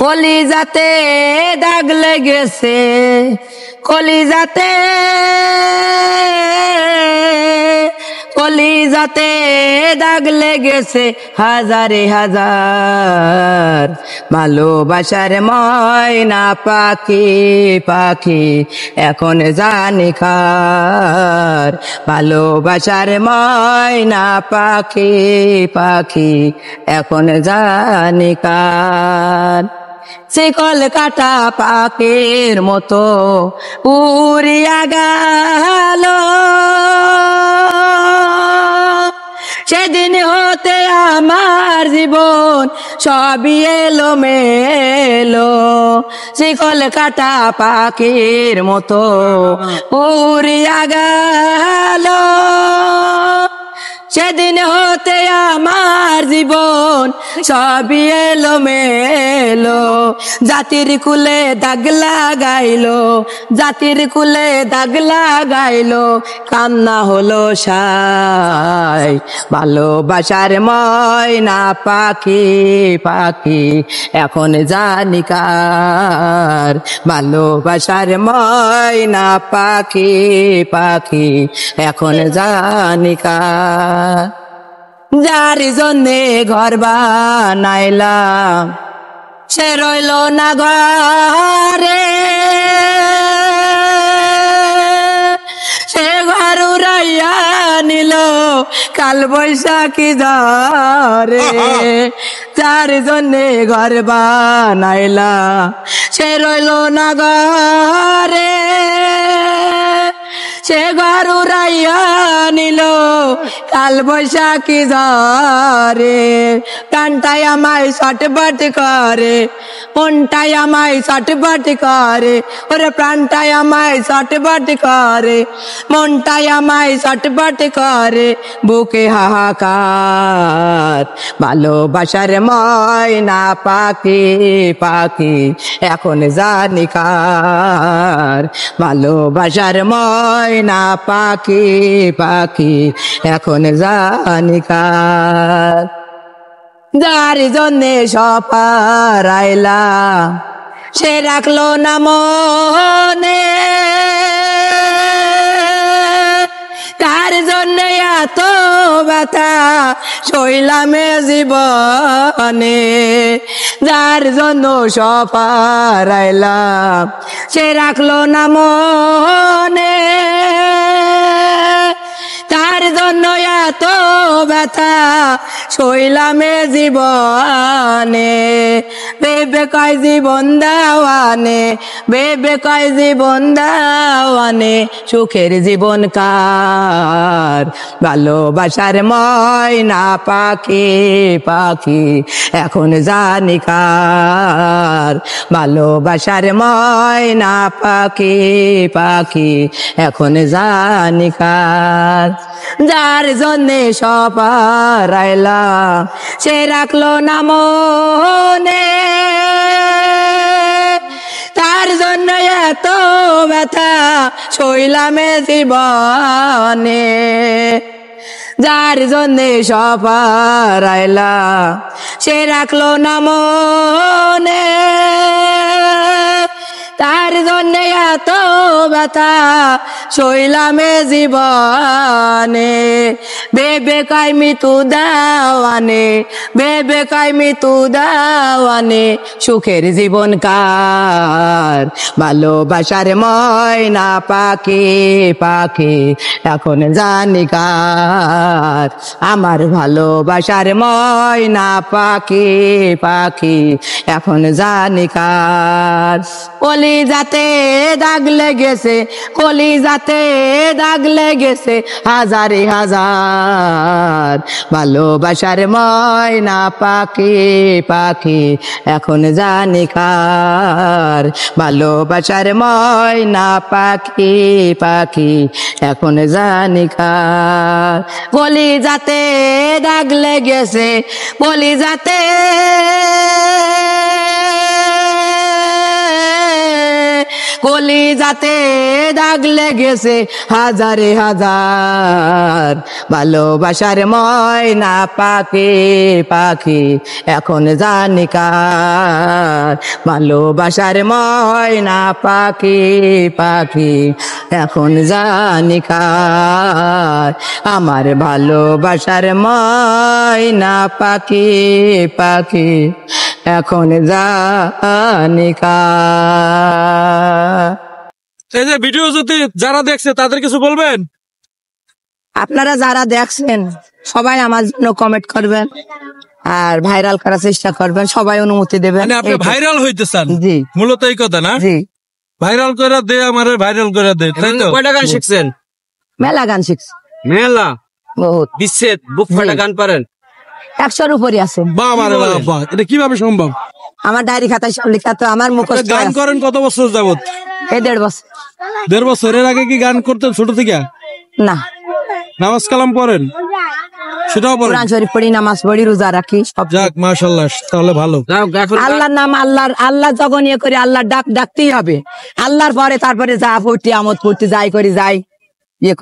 কলিজাতে দাগ লেগেছে, কলিজাতে কলিজাতে দাগ লেগেছে হাজারে হাজার। ভালোবাসার ময়না পাখি পাখি এখন জানি কার। ভালোবাসার ময়না পাখি পাখি এখন জানি কার। শিকল কাটা পাখির মতো উড়িয়া গেল, সেদিন হতে আমার জীবন সবই এলো মেলো। শিকল কাটা পাখির মতো উড়িয়া গেল, সেদিন হতে আমার জীবন সবই এলো মেলো। জাতির কুলে দাগ লাগাইলো, জাতির কুলে দাগ লাগাইলো, কান্না হলো সাই। ভালোবাসার ময়না পাখি পাখি এখন জানি কার। ভালোবাসার ময়না পাখি পাখি এখন জানি কার। যার জন্যে ঘর বানাইলাম সে রইল না ঘরে, সে ঘর উড়াইয়া নিল কাল বৈশাখী ঝড়ে। যার জন্যে ঘর বানাইলাম সে রইল না ঘরে, সে ঘর উড়াইয়া নিল কাল বৈশাখী ঝড়ে। প্রাণটাই আমায় ছটফট করে, মনটাই আমায় ছটফট করে, ওরে প্রাণটাই আমায় ছটফট করে, মনটাই আমায় ছটফট করে, বুকে হাহাকার। ভালোবাসার ময়না পাখি পাখি এখন জানি কার। ভালোবাসার ময়না পাখি পাখি এখন জানি কার। যার জন্যে সপারাইলাম সে রাখলো না মনে, তার জন্যে এত ব্যথা সইলামে জীবনে। যার জন্য সপারাইলাম সে রাখলো না মনে, তার জন্য এত ব্যথা সইলামে জীবনে। বেবে কয় জীবন দেওয়ানে, বেবে কয় জীবন দেওয়ানে, সুখের জীবন কার। ভালোবাসার ময়না পাখি পাখি এখন জানি কার। ভালোবাসার ময়না পাখি পাখি এখন জানি কার। যার জন্যে সপারাইলাম সে রাখলো না মনে, তার জন্য এত ব্যথা সইলামে জীবনে। যার জন্যে সপারাইলাম সে রাখলো না মনে, তার জন্যে এত ব্যথা সইলামে জীবনে। বেবে কয় মৃত্যু দেওয়ানে, বেবে কয় মৃত্যু দেওয়ানে, সুখের জীবন কার। ভালোবাসার ময়না পাখি পাখি এখন জানি কার। আমার ভালোবাসার ময়না পাখি পাখি এখন জানি কার। কলিজাতে দাগ লেগেছে, কলিজাতে দাগ লেগেছে হাজারে হাজার। ভালোবাসার ময়না পাখি পাখি এখন জানি কার। ভালোবাসার ময়না পাখি পাখি এখন জানি কার। কলিজাতে দাগ লেগেছে, কলিজাতে কলিজাতে কলি যাতে দাগ লেগেছে হাজারে হাজার, ভালোবাসার ময়না পাখি পাখি এখন জানি কার, ভালোবাসার ময়না পাখি পাখি এখন জানি কার, আমার ভালোবাসার ময়না পাখি পাখি এখন জানি কার। এই যে ভিডিও যদি যারা দেখছে তাদের কিছু বলবেন? আপনারা যারা দেখছেন সবাই আমার জন্য কমেন্ট করবেন আর ভাইরাল করার চেষ্টা করবেন, সবাই অনুমতি দেবেন। মানে আপনি ভাইরাল হইতে চান? জি মূলত এই কথা না? জি, ভাইরাল করে দে, আমারে ভাইরাল করে দে, তাই তো? কয়টা গান শিখছেন? মেলা গান শিখছি মেলা বহুত, বিচ্ছেদ বুক ফাটা গান পারেন? 100-র উপরে আছে। বাবা রে বাবা, এটা কিভাবে সম্ভব? আমার ডায়েরি খাতায় সব লেখা, তো আমার মুখস্থ গান আছে। করেন কত বছর যাবত? এই 1.5 বছর। 1.5 বছরের আগে কি গান করতেন ছোট থেকে? না, নামাজ কালাম পড়েন? সেটাও পড়েন? কোরআন শরীফ পড়ি, নামাজ পড়ি, রোজা রাখি, সব। যাক মাশাআল্লাহ, তাহলে ভালো। এখন আল্লাহর নাম, আল্লাহ যখন ইয়ে করে আল্লাহর ডাকতেই হবে। আল্লাহর পরে তারপরে যা ফুর্তি আমোদ ফুর্তি যাই করি যাই ইয়ে